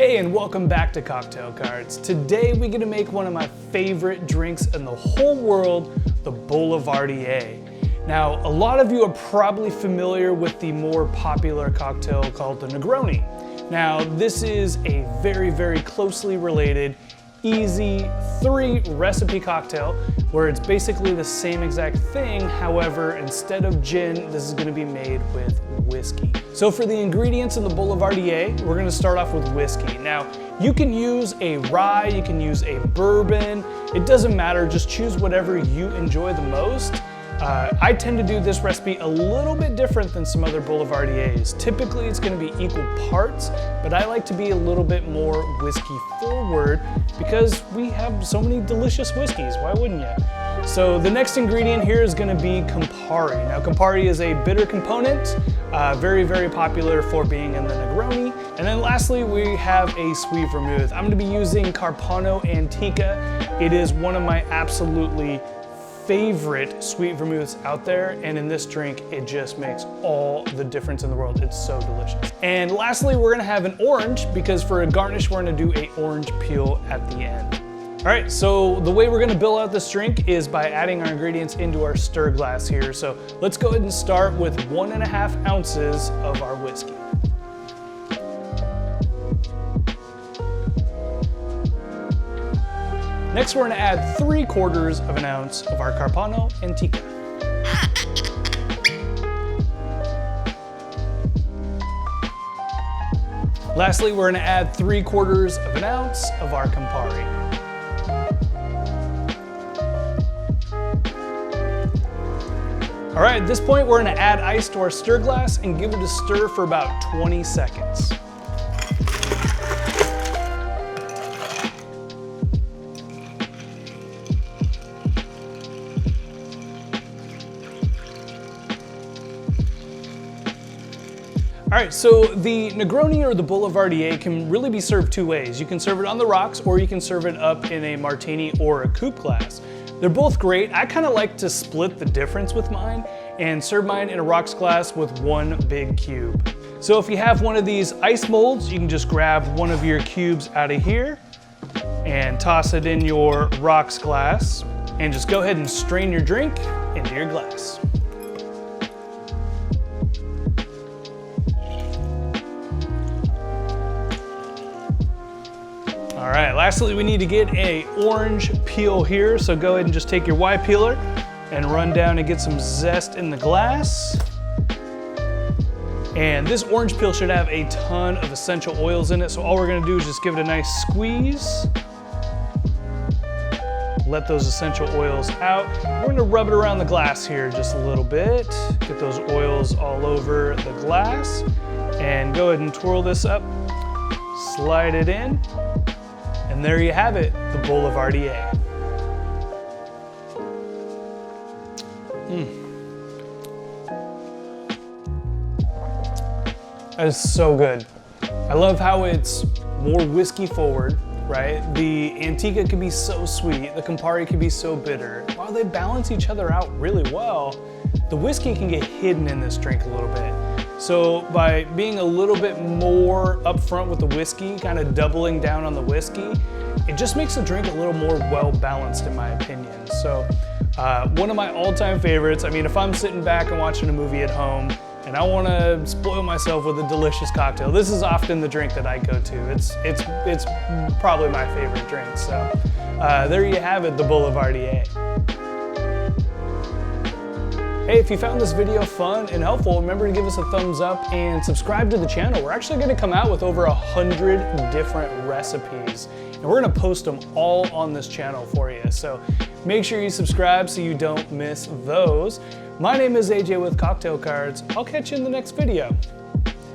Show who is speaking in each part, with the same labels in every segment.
Speaker 1: Hey, and welcome back to Cocktail Cards. Today we're gonna make one of my favorite drinks in the whole world, the Boulevardier. Now, a lot of you are probably familiar with the more popular cocktail called the Negroni. Now, this is a very, very closely related, easy 3-recipe cocktail where it's basically the same exact thing. However, instead of gin, this is gonna be made with whiskey. So for the ingredients in the Boulevardier, we're gonna start off with whiskey. Now, you can use a rye, you can use a bourbon, it doesn't matter, just choose whatever you enjoy the most. I tend to do this recipe a little bit different than some other Boulevardiers. Typically it's gonna be equal parts, but I like to be a little bit more whiskey forward because we have so many delicious whiskeys, why wouldn't you? So the next ingredient here is gonna be Campari. Now Campari is a bitter component, very, very popular for being in the Negroni. And then lastly, we have a sweet vermouth. I'm gonna be using Carpano Antica. It is one of my absolutely favorite sweet vermouths out there, and in this drink it just makes all the difference in the world. It's so delicious. And lastly, we're gonna have an orange because for a garnish we're gonna do a orange peel at the end. All right, so the way we're gonna build out this drink is by adding our ingredients into our stir glass here. So let's go ahead and start with 1.5 ounces of our whiskey. Next, we're gonna add 3/4 of an ounce of our Carpano Antica. Lastly, we're gonna add 3/4 of an ounce of our Campari. All right, at this point, we're gonna add ice to our stir glass and give it a stir for about 20 seconds. All right, so the Negroni or the Boulevardier can really be served two ways. You can serve it on the rocks or you can serve it up in a martini or a coupe glass. They're both great. I kind of like to split the difference with mine and serve mine in a rocks glass with one big cube. So if you have one of these ice molds, you can just grab one of your cubes out of here and toss it in your rocks glass and just go ahead and strain your drink into your glass. All right, lastly, we need to get an orange peel here. So go ahead and just take your Y peeler and run down and get some zest in the glass. And this orange peel should have a ton of essential oils in it. So all we're gonna do is just give it a nice squeeze. Let those essential oils out. We're gonna rub it around the glass here just a little bit. Get those oils all over the glass. And go ahead and twirl this up, slide it in. And there you have it, the Boulevardier. That is so good. I love how it's more whiskey forward, right? The Antica can be so sweet, the Campari can be so bitter. While they balance each other out really well, the whiskey can get hidden in this drink a little bit. So by being a little bit more upfront with the whiskey, kind of doubling down on the whiskey, it just makes the drink a little more well-balanced in my opinion. So one of my all-time favorites. I mean, if I'm sitting back and watching a movie at home and I want to spoil myself with a delicious cocktail, this is often the drink that I go to. It's probably my favorite drink. So there you have it, the Boulevardier. Hey, if you found this video fun and helpful, remember to give us a thumbs up and subscribe to the channel. We're actually gonna come out with over 100 different recipes, and we're gonna post them all on this channel for you. So make sure you subscribe so you don't miss those. My name is AJ with Cocktail Cards. I'll catch you in the next video.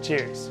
Speaker 1: Cheers.